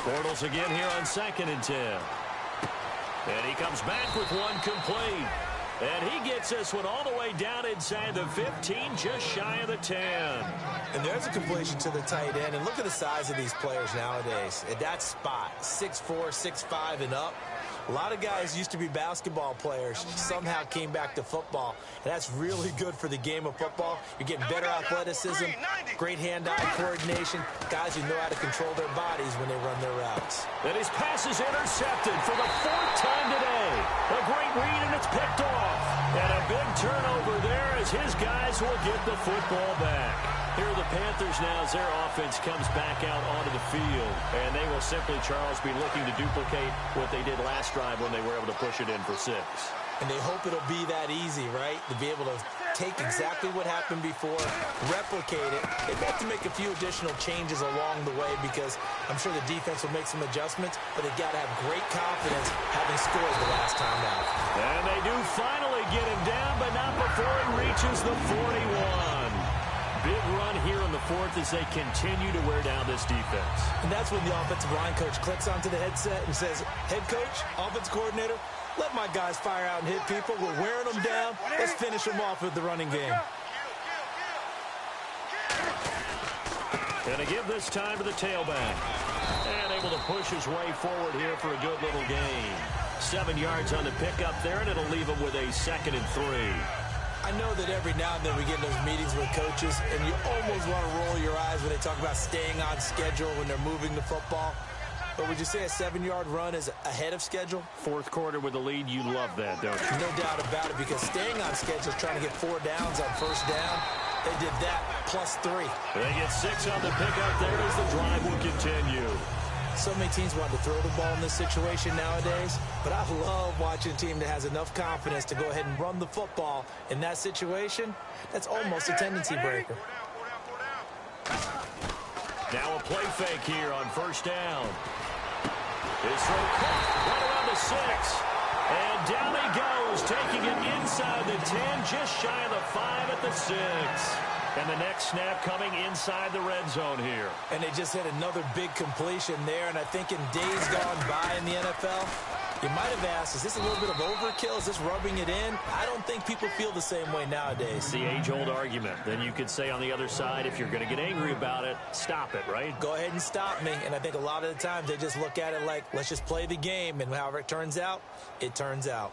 Bortles again here on 2nd and 10. And he comes back with one complete. And he gets this one all the way down inside the 15, just shy of the 10. And there's a completion to the tight end. And look at the size of these players nowadays. At that spot, 6'4", 6'5", and up. A lot of guys used to be basketball players, somehow came back to football. And that's really good for the game of football. You're getting better athleticism, great hand-eye coordination, guys who know how to control their bodies when they run their routes. And his pass is intercepted for the 4th time today. A great read, and it's picked off. And a big turnover there as his guys will get the football back. Here are the Panthers now as their offense comes back out onto the field. And they will simply, Charles, be looking to duplicate what they did last drive when they were able to push it in for 6. And they hope it'll be that easy, right? To be able to take exactly what happened before, replicate it. They have to make a few additional changes along the way because I'm sure the defense will make some adjustments, but they've got to have great confidence having scored the last time out. And they do finally get him down, but not before he reaches the 41. Big run here in the 4th as they continue to wear down this defense. And that's when the offensive line coach clicks onto the headset and says, head coach, offense coordinator, let my guys fire out and hit people. We're wearing them down. Let's finish them off with the running game. Going to give this time to the tailback. And able to push his way forward here for a good little gain. 7 yards on the pickup there, and it'll leave him with a 2nd and 3. I know that every now and then we get in those meetings with coaches, and you almost want to roll your eyes when they talk about staying on schedule when they're moving the football. But would you say a 7-yard run is ahead of schedule? 4th quarter with the lead, you love that, don't you? No doubt about it, because staying on schedule is trying to get 4 downs on 1st down. They did that plus 3. They get 6 on the pickup there as the drive will continue. So many teams want to throw the ball in this situation nowadays, but I love watching a team that has enough confidence to go ahead and run the football in that situation. That's almost a tendency breaker. Now a play fake here on 1st down. His throw caught right around the 6. And down he goes, taking it inside the 10, just shy of the 5 at the 6. And the next snap coming inside the red zone here. And they just hit another big completion there. And I think in days gone by in the NFL, you might have asked, is this a little bit of overkill? Is this rubbing it in? I don't think people feel the same way nowadays. It's the age-old argument. Then you could say on the other side, if you're going to get angry about it, stop it, right? Go ahead and stop me. And I think a lot of the times they just look at it like, let's just play the game. And however it turns out, it turns out.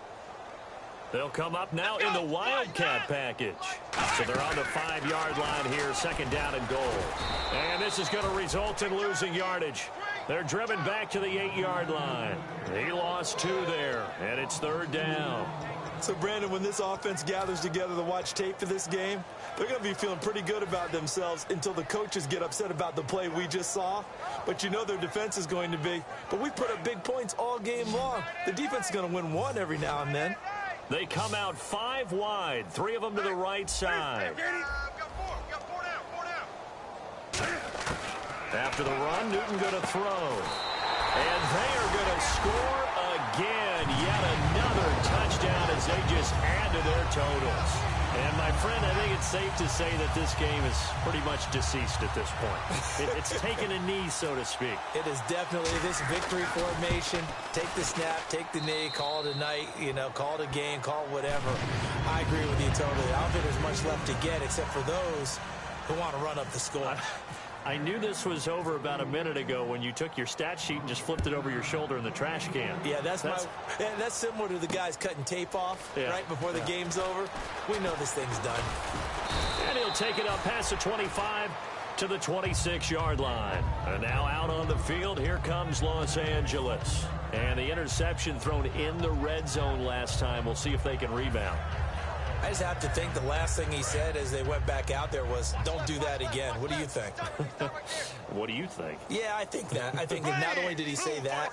They'll come up now in the Wildcat package. So they're on the 5-yard line here, 2nd down and goal. And this is going to result in losing yardage. They're driven back to the 8-yard line. He lost 2 there, and it's 3rd down. So, Brandon, when this offense gathers together to watch tape for this game, they're going to be feeling pretty good about themselves until the coaches get upset about the play we just saw. But you know their defense is going to be. But we put up big points all game long. The defense is going to win one every now and then. They come out 5 wide, 3 of them to the right side. After the run, Newton going to throw. And they are going to score again. Yet another touchdown as they just add to their totals. And, my friend, I think it's safe to say that this game is pretty much deceased at this point. It's taken a knee, so to speak. It is definitely this victory formation. Take the snap, take the knee, call it a night, call it a game, call it whatever. I agree with you totally. I don't think there's much left to get except for those who want to run up the score. I knew this was over about a minute ago when you took your stat sheet and just flipped it over your shoulder in the trash can. Yeah, that's similar to the guys cutting tape off right before the game's over. We know this thing's done. And he'll take it up past the 25 to the 26-yard line. And now out on the field, here comes Los Angeles. And the interception thrown in the red zone last time. We'll see if they can rebound. I just have to think the last thing he said as they went back out there was, don't do that again. What do you think? What do you think? Yeah, I think that. I think that not only did he say that,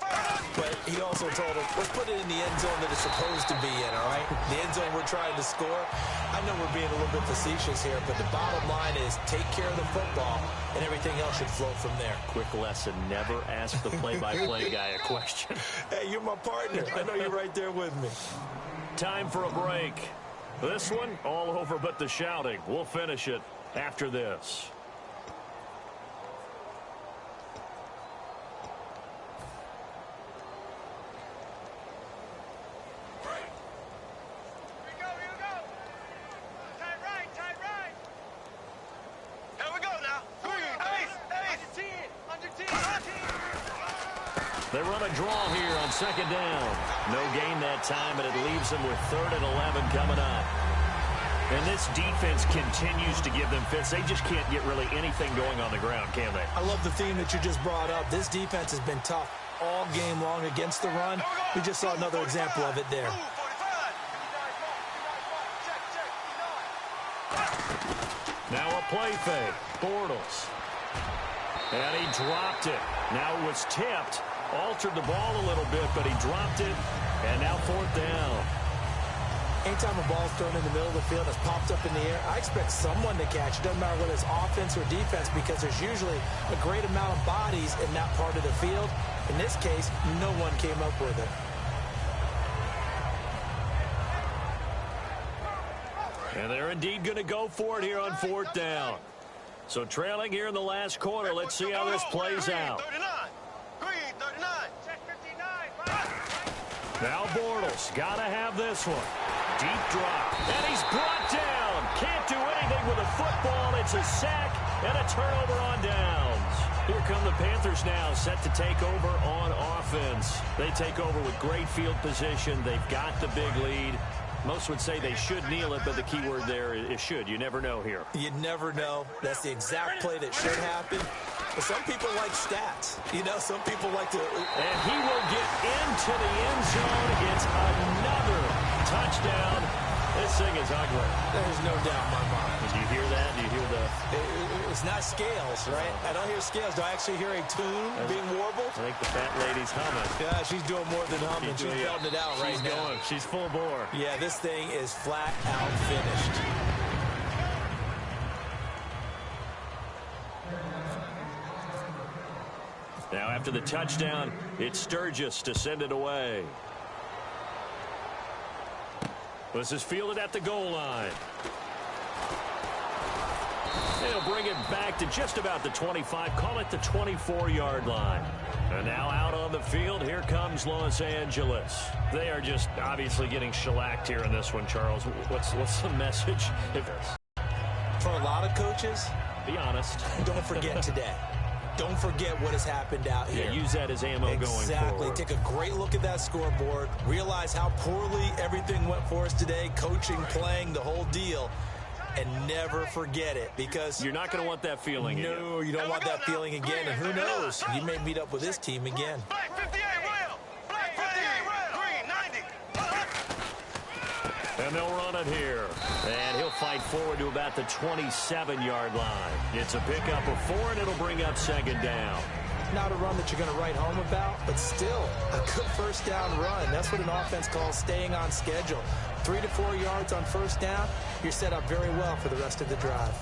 but he also told him, let's put it in the end zone that it's supposed to be in, all right? The end zone we're trying to score. I know we're being a little bit facetious here, but the bottom line is take care of the football, and everything else should flow from there. Quick lesson, never ask the play-by-play guy a question. Hey, you're my partner. I know you're right there with me. Time for a break. This one, all over but the shouting. We'll finish it after this. They run a draw here on second down. No gain that time, and it leaves them with 3rd and 11 coming up. And this defense continues to give them fits. They just can't get really anything going on the ground, can they? I love the theme that you just brought up. This defense has been tough all game long against the run. We just saw another example of it there. Now a play fake. Bortles. And he dropped it. Now it was tipped. Altered the ball a little bit, but he dropped it. And now 4th down. Anytime a ball's thrown in the middle of the field, it's popped up in the air, I expect someone to catch it. Doesn't matter whether it's offense or defense, because there's usually a great amount of bodies in that part of the field. In this case, no one came up with it. And they're indeed going to go for it here on 4th down. So trailing here in the last quarter. Let's see how this plays out. Now Bortles, got to have this one. Deep drop, and he's brought down. Can't do anything with a football. It's a sack and a turnover on downs. Here come the Panthers now, set to take over on offense. They take over with great field position. They've got the big lead. Most would say they should kneel it, but the key word there is should. You never know here. You never know. That's the exact play that should happen. But some people like stats. You know, some people like to... And he will get into the end zone. It's another touchdown. This thing is ugly. There's no doubt in my mind. Did you hear that? Do you hear the... It's not scales, right? I don't hear scales. Do I actually hear a tune being warbled? I think the fat lady's humming. Yeah, she's doing more than humming. She's belting it out right now. She's going. She's full bore. Yeah, this thing is flat out finished. Now after the touchdown, it's Sturgis to send it away. This is fielded at the goal line. They'll bring it back to just about the 25. Call it the 24-yard line. And now out on the field, here comes Los Angeles. They are just obviously getting shellacked here in this one, Charles. What's the message? For a lot of coaches, be honest. Don't forget today. Don't forget what has happened out here. Yeah, use that as ammo going forward. Exactly. Take a great look at that scoreboard. Realize how poorly everything went for us today. Coaching, playing, the whole deal. And never forget it, because you're not going to want that feeling again. No, you don't want that feeling again. And who knows? You may meet up with this team again. Black 58 rail. Black 58 rail. Green 90. And they'll run it here. And he'll fight forward to about the 27-yard line. It's a pickup of 4, and it'll bring up second down. Not a run that you're going to write home about, but still a good first down run. That's what an offense calls staying on schedule. 3 to 4 yards on first down, you're set up very well for the rest of the drive.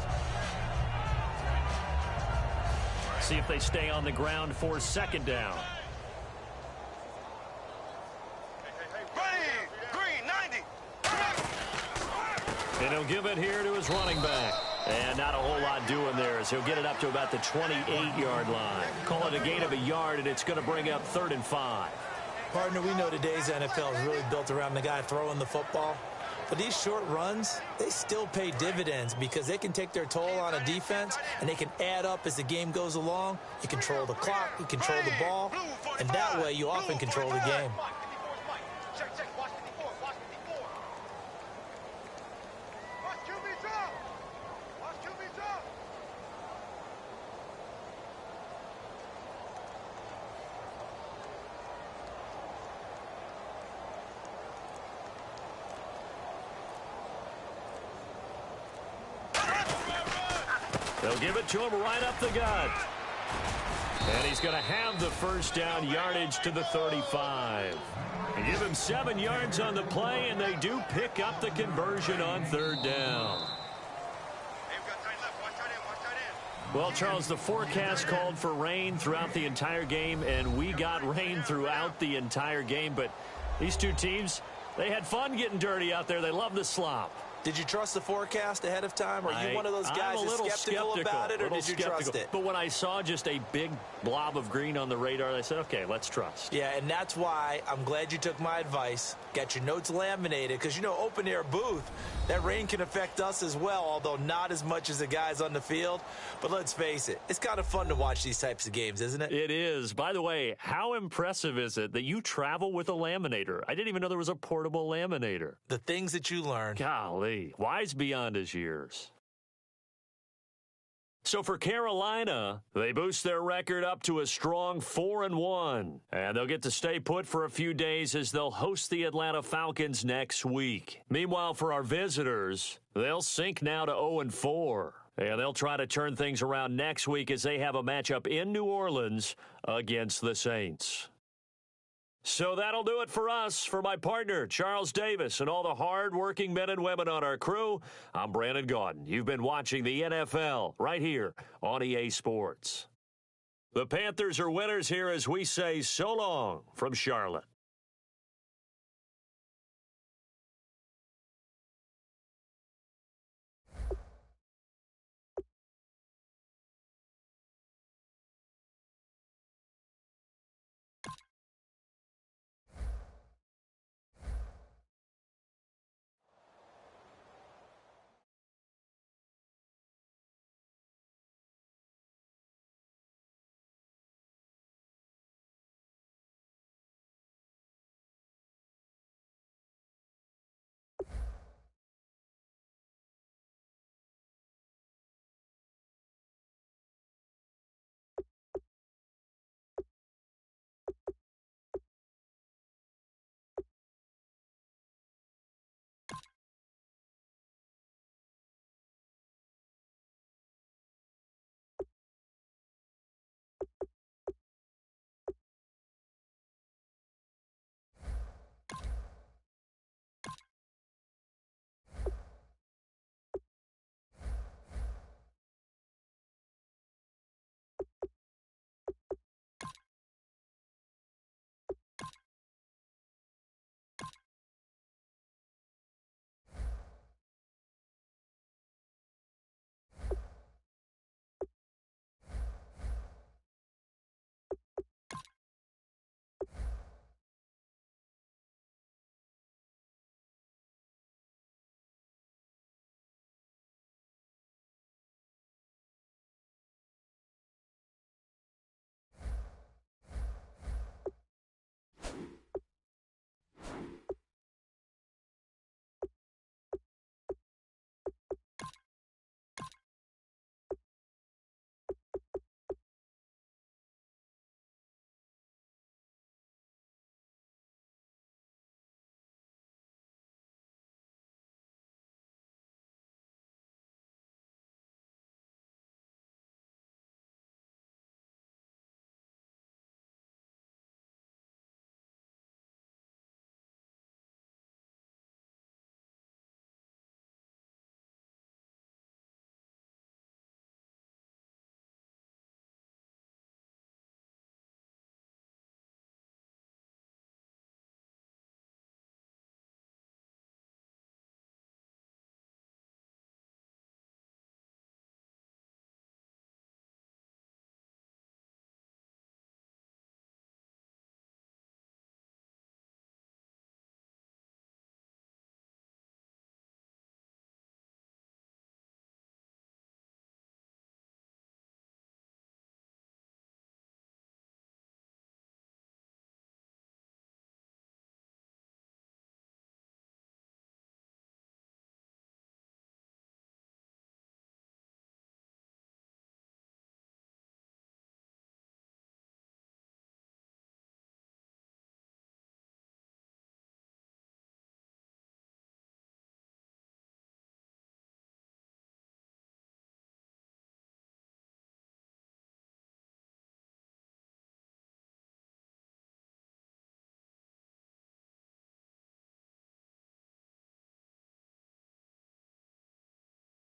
See if they stay on the ground for second down. Green 90. And he'll give it here to his running back. And not a whole lot doing there as he'll get it up to about the 28-yard line. Call it a gain of a yard, and it's going to bring up 3rd and 5. Partner, we know today's NFL is really built around the guy throwing the football. But these short runs, they still pay dividends because they can take their toll on a defense, and they can add up as the game goes along. You control the clock, you control the ball, and that way you often control the game. They'll give it to him right up the gut. And he's going to have the first down, yardage to the 35. They give him 7 yards on the play, and they do pick up the conversion on 3rd down. Well, Charles, the forecast called for rain throughout the entire game, and we got rain throughout the entire game. But these two teams, they had fun getting dirty out there. They love the slop. Did you trust the forecast ahead of time? Or are you one of those guys I'm a little skeptical about it, or did you trust it? But when I saw just a big blob of green on the radar, I said, okay, let's trust. Yeah, and that's why I'm glad you took my advice. Got your notes laminated, because, you know, open-air booth, that rain can affect us as well, although not as much as the guys on the field. But let's face it, it's kind of fun to watch these types of games, isn't it? It is. By the way, how impressive is it that you travel with a laminator? I didn't even know there was a portable laminator. The things that you learn. Golly, wise beyond his years. So for Carolina, they boost their record up to a strong 4-1. And they'll get to stay put for a few days as they'll host the Atlanta Falcons next week. Meanwhile, for our visitors, they'll sink now to 0-4. And they'll try to turn things around next week as they have a matchup in New Orleans against the Saints. So that'll do it for us. For my partner, Charles Davis, and all the hard-working men and women on our crew, I'm Brandon Gaudin. You've been watching the NFL right here on EA Sports. The Panthers are winners here as we say so long from Charlotte.